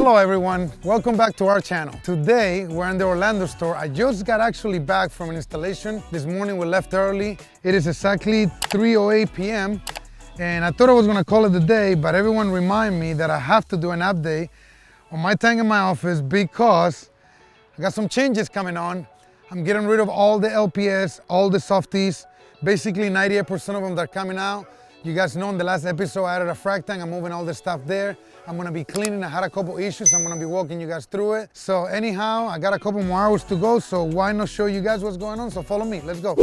Hello everyone, welcome back to our channel. Today we're in the Orlando store. I just got actually back from an installation. This morning we left early. It is exactly 3:08 p.m. and I thought I was gonna call it a day, but everyone remind me that I have to do an update on my tank in my office because I got some changes coming on. I'm getting rid of all the LPS, all the softies, basically 98% of them that are coming out. You guys know in the last episode I added a frag tank. I'm moving all the stuff there. I'm gonna be cleaning. I had a couple issues. I'm gonna be walking you guys through it. So anyhow, I got a couple more hours to go, so why not show you guys what's going on? So follow me, let's go.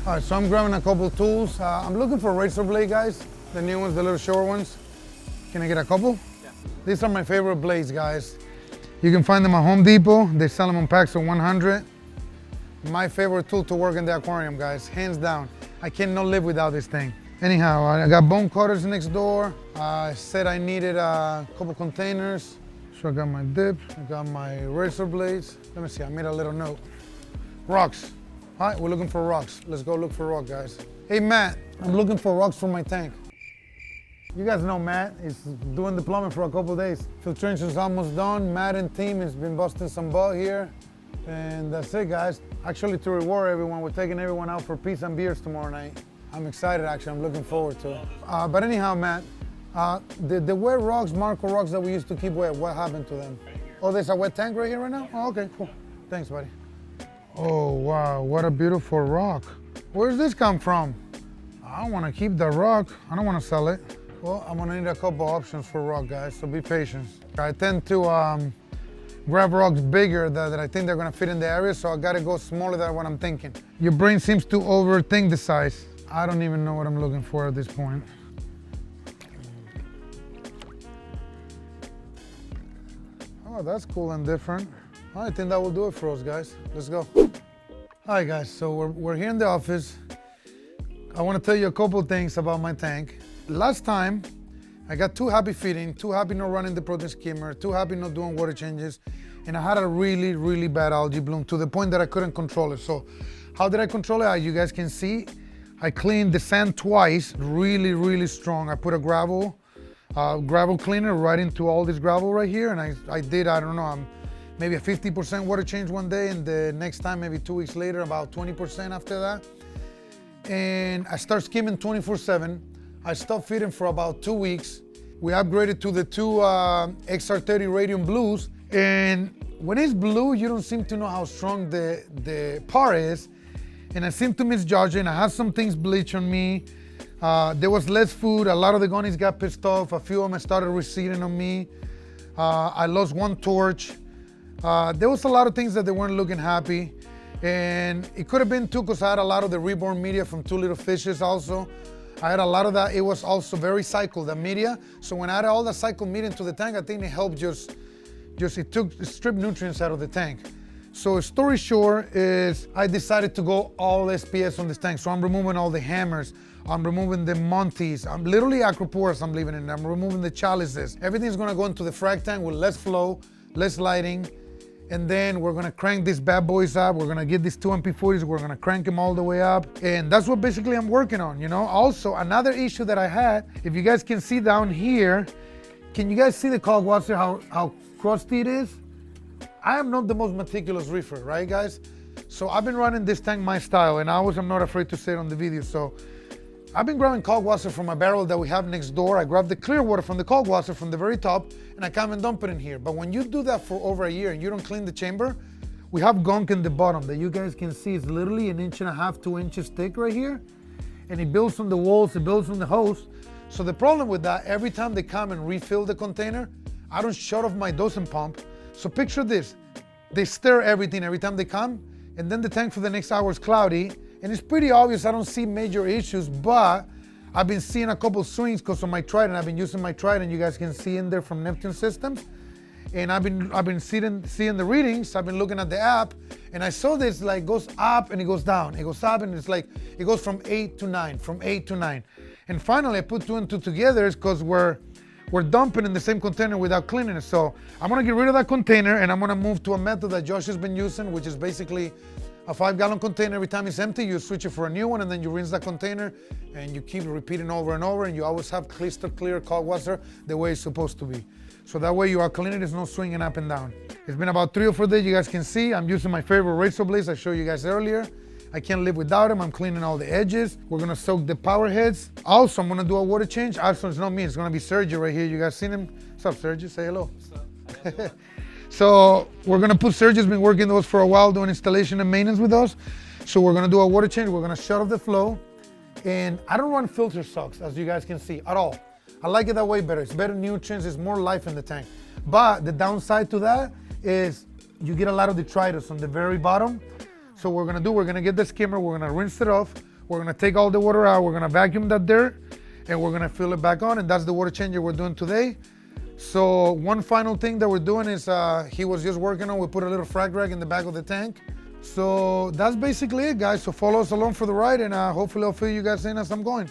All right, so I'm grabbing a couple tools. I'm looking for razor blade, guys. The new ones, the little short ones. Can I get a couple? Yeah. These are my favorite blades, guys. You can find them at Home Depot. They sell them in packs of 100. My favorite tool to work in the aquarium, guys, hands down. I cannot live without this thing. Anyhow, I got bone cutters next door. I said I needed a couple containers. So I got my dips, I got my razor blades. Let me see, I made a little note. Rocks. All right, we're looking for rocks. Let's go look for rock, guys. Hey, Matt, I'm looking for rocks for my tank. You guys know Matt is doing the plumbing for a couple days. Filtration's almost done. Matt and team has been busting some butt here. And that's it, guys. Actually, to reward everyone, we're taking everyone out for pizza and beers tomorrow night. I'm excited, actually. I'm looking forward to it. But anyhow, Matt, the wet rocks, Marco rocks that we used to keep wet, what happened to them? Oh, there's a wet tank right here right now? Oh, okay, cool. Thanks, buddy. Oh, wow, what a beautiful rock. Where does this come from? I want to keep the rock. I don't want to sell it. Well, I'm gonna need a couple options for rock, guys, so be patient. I tend to grab rocks bigger that I think they're gonna fit in the area, so I gotta go smaller than what I'm thinking. Your brain seems to overthink the size. I don't even know what I'm looking for at this point. Oh, that's cool and different. I think that will do it for us, guys. Let's go. All right, guys, so we're here in the office. I want to tell you a couple things about my tank. Last time, I got too happy feeding, too happy not running the protein skimmer, too happy not doing water changes, and I had a really, really bad algae bloom to the point that I couldn't control it. So how did I control it? As you guys can see, I cleaned the sand twice, really, really strong. I put a gravel cleaner right into all this gravel right here, and I did, I don't know, maybe a 50% water change one day, and the next time, maybe 2 weeks later, about 20% after that. And I start skimming 24/7. I stopped feeding for about 2 weeks. We upgraded to the two XR30 Radium Blues. And when it's blue, you don't seem to know how strong the par is. And I seem to misjudge it. I had some things bleach on me. There was less food. A lot of the gunnies got pissed off. A few of them started receding on me. I lost one torch. There was a lot of things that they weren't looking happy. And it could have been too, because I had a lot of the reborn media from Two Little Fishes also. I had a lot of that. It was also very cycled, the media. So when I added all the cycled media into the tank, I think it helped it stripped nutrients out of the tank. So story short is I decided to go all SPS on this tank. So I'm removing all the hammers. I'm removing the Monties. I'm literally Acroporas I'm leaving in there. I'm removing the chalices. Everything's gonna go into the frag tank with less flow, less lighting. And then we're gonna crank these bad boys up. We're gonna get these two MP40s, we're gonna crank them all the way up. And that's what basically I'm working on, you know? Also, another issue that I had, if you guys can see down here, can you guys see the caulk washer, how crusty it is? I am not the most meticulous reefer, right, guys? So I've been running this tank my style, and I'm not afraid to say it on the video. So I've been grabbing caulk washer from a barrel that we have next door. I grab the clear water from the caulk washer from the very top, and I come and dump it in here. But when you do that for over a year and you don't clean the chamber, we have gunk in the bottom that you guys can see. It's literally 1.5 to 2 inches thick right here. And it builds on the walls, it builds on the hose. So the problem with that, every time they come and refill the container, I don't shut off my dosing pump. So picture this, they stir everything every time they come, and then the tank for the next hour is cloudy. And it's pretty obvious I don't see major issues, but I've been seeing a couple swings because of my Trident. I've been using my Trident, you guys can see in there from Neptune Systems. And I've been seeing the readings. I've been looking at the app, and I saw this like goes up and it goes down. It goes up and it's like, it goes from 8 to 9, from 8 to 9. And finally, I put two and two together because we're dumping in the same container without cleaning it. So I'm gonna get rid of that container and I'm gonna move to a method that Josh has been using, which is basically a 5-gallon container. Every time it's empty, you switch it for a new one and then you rinse that container and you keep repeating over and over, and you always have crystal clear cold water the way it's supposed to be. So that way you are cleaning, there's no swinging up and down. It's been about 3 or 4 days, you guys can see. I'm using my favorite razor blades I showed you guys earlier. I can't live without them. I'm cleaning all the edges. We're gonna soak the power heads. Also, I'm gonna do a water change. Also, it's not me, it's gonna be Sergio right here. You guys seen him? What's up, Sergio? Say hello. What's up? So we're gonna put, Sergio's been working those for a while, doing installation and maintenance with us. So we're gonna do a water change. We're gonna shut off the flow. And I don't run filter sucks, as you guys can see, at all. I like it that way better. It's better nutrients, it's more life in the tank. But the downside to that is you get a lot of detritus on the very bottom. So what we're gonna get the skimmer, we're gonna rinse it off, we're gonna take all the water out, we're gonna vacuum that dirt, and we're gonna fill it back on, and that's the water changer we're doing today. So one final thing that we're doing is, he was just working on, we put a little frag rag in the back of the tank. So that's basically it, guys. So follow us along for the ride, and hopefully I'll fill you guys in as I'm going.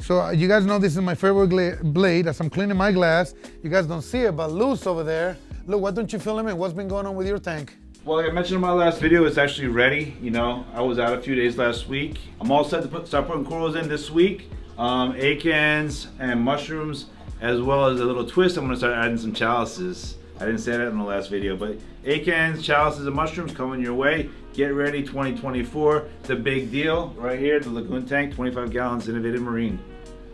So you guys know this is my favorite blade. As I'm cleaning my glass, you guys don't see it, but Luz over there, look, why don't you fill him in? What's been going on with your tank? Well, like I mentioned in my last video, it's actually ready. You know, I was out a few days last week. I'm all set to start putting corals in this week. Acans and mushrooms, as well as a little twist. I'm gonna start adding some chalices. I didn't say that in the last video, but acans, chalices, and mushrooms coming your way. Get ready, 2024. It's a big deal right here. The Lagoon tank, 25 gallons, innovative marine.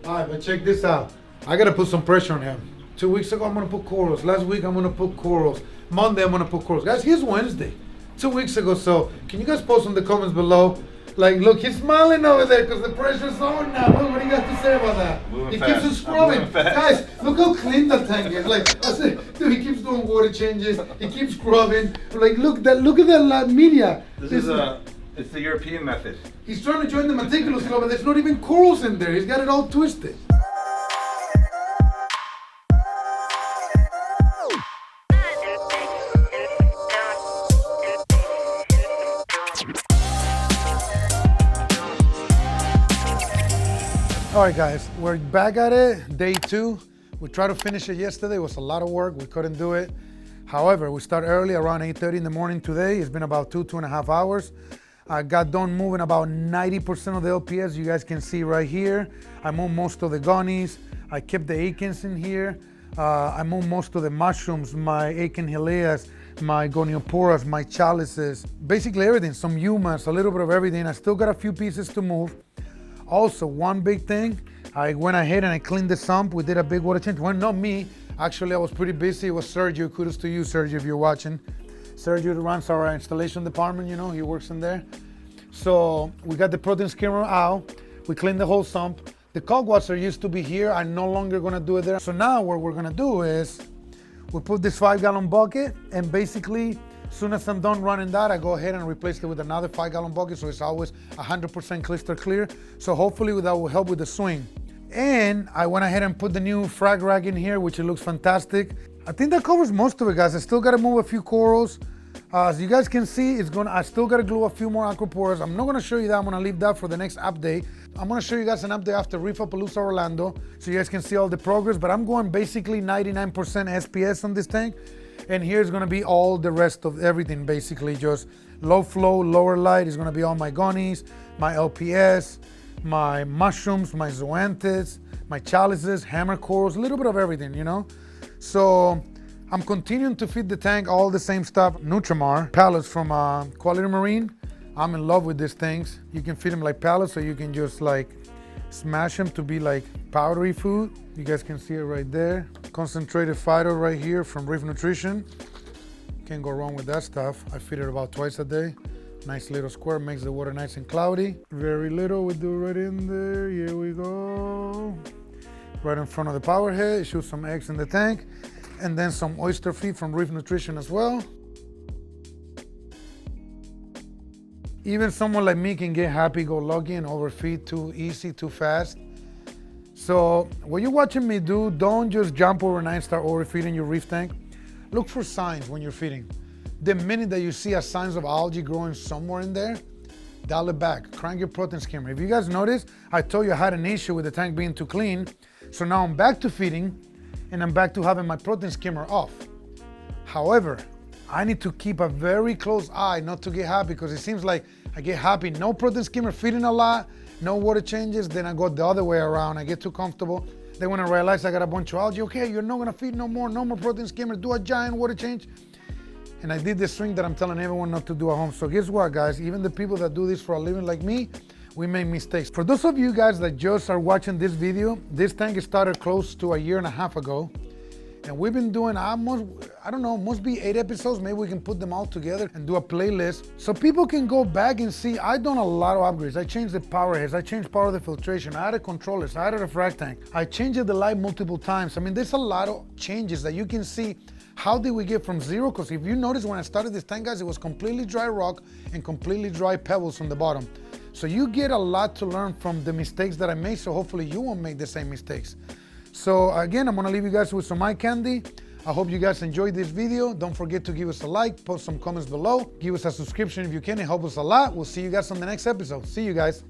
All right, but check this out. I gotta put some pressure on him. 2 weeks ago, I'm gonna put corals. Last week, I'm gonna put corals. Monday, I'm gonna put corals. Guys, here's Wednesday. 2 weeks ago, so can you guys post in the comments below? Like, look, he's smiling over there because the pressure's on now. Look, what do you got to say about that? Moving He fast. keeps on scrubbing. Fast. Guys, look how clean the tank is. Like, I said, dude, he keeps doing water changes. He keeps scrubbing. Like, look at that media. It's the European method. He's trying to join the meticulous club, but there's not even corals in there. He's got it all twisted. All right, guys, we're back at it, day 2. We tried to finish it yesterday. It was a lot of work. We couldn't do it. However, we start early, around 8:30 in the morning today. It's been about 2.5 hours. I got done moving about 90% of the LPS. You guys can see right here. I moved most of the gonies. I kept the acans in here. I moved most of the mushrooms, my acanhileas, my gonioporas, my chalices, basically everything, some humus, a little bit of everything. I still got a few pieces to move. Also, one big thing, I went ahead and I cleaned the sump. We did a big water change. Well, not me. Actually, I was pretty busy. It was Sergio. Kudos to you, Sergio, if you're watching. Sergio runs our installation department, you know, he works in there. So we got the protein skimmer out. We cleaned the whole sump. The cold water used to be here. I'm no longer gonna do it there. So now what we're gonna do is we put this 5-gallon bucket, and basically, as soon as I'm done running that, I go ahead and replace it with another 5-gallon bucket, so it's always 100% crystal clear. So hopefully that will help with the swing. And I went ahead and put the new frag rag in here, which it looks fantastic. I think that covers most of it, guys. I still gotta move a few corals. As you guys can see, I still gotta glue a few more Acroporas. I'm not gonna show you that, I'm gonna leave that for the next update. I'm gonna show you guys an update after Reefapalooza Orlando, so you guys can see all the progress, but I'm going basically 99% SPS on this tank. And here's gonna be all the rest of everything, basically just low flow, lower light is gonna be all my gonies, my LPS, my mushrooms, my zoanthids, my chalices, hammer corals, a little bit of everything, you know? So I'm continuing to feed the tank all the same stuff. Nutrimar pellets from Quality Marine. I'm in love with these things. You can feed them like pellets, so you can just like smash them to be like powdery food. You guys can see it right there. Concentrated phyto right here from Reef Nutrition. Can't go wrong with that stuff. I feed it about twice a day. Nice little square, makes the water nice and cloudy. Very little, we do right in there. Here we go. Right in front of the power head, shoot some eggs in the tank. And then some oyster feed from Reef Nutrition as well. Even someone like me can get happy-go-lucky and overfeed too easy, too fast. So what you're watching me do, don't just jump overnight and start overfeeding your reef tank. Look for signs when you're feeding. The minute that you see a signs of algae growing somewhere in there, dial it back, crank your protein skimmer. If you guys notice, I told you I had an issue with the tank being too clean. So now I'm back to feeding and I'm back to having my protein skimmer off. However, I need to keep a very close eye not to get happy, because it seems like I get happy, no protein skimmer, feeding a lot, no water changes, then I go the other way around, I get too comfortable. Then when I realize I got a bunch of algae, okay, you're not gonna feed no more protein skimmer, do a giant water change. And I did this swing that I'm telling everyone not to do at home. So guess what, guys? Even the people that do this for a living like me, we make mistakes. For those of you guys that just are watching this video, this tank started close to 1.5 years ago. And we've been doing almost, I don't know, must be 8 episodes. Maybe we can put them all together and do a playlist so people can go back and see. I've done a lot of upgrades. I changed the power heads. I changed part of the filtration. I added controllers. I added a frag tank. I changed the light multiple times. I mean, there's a lot of changes that you can see. How did we get from zero? Because if you notice, when I started this tank, guys, it was completely dry rock and completely dry pebbles from the bottom. So you get a lot to learn from the mistakes that I made. So hopefully you won't make the same mistakes. So again, I'm gonna leave you guys with some eye candy. I hope you guys enjoyed this video. Don't forget to give us a like, post some comments below, give us a subscription if you can, it helps us a lot. We'll see you guys on the next episode. See you guys.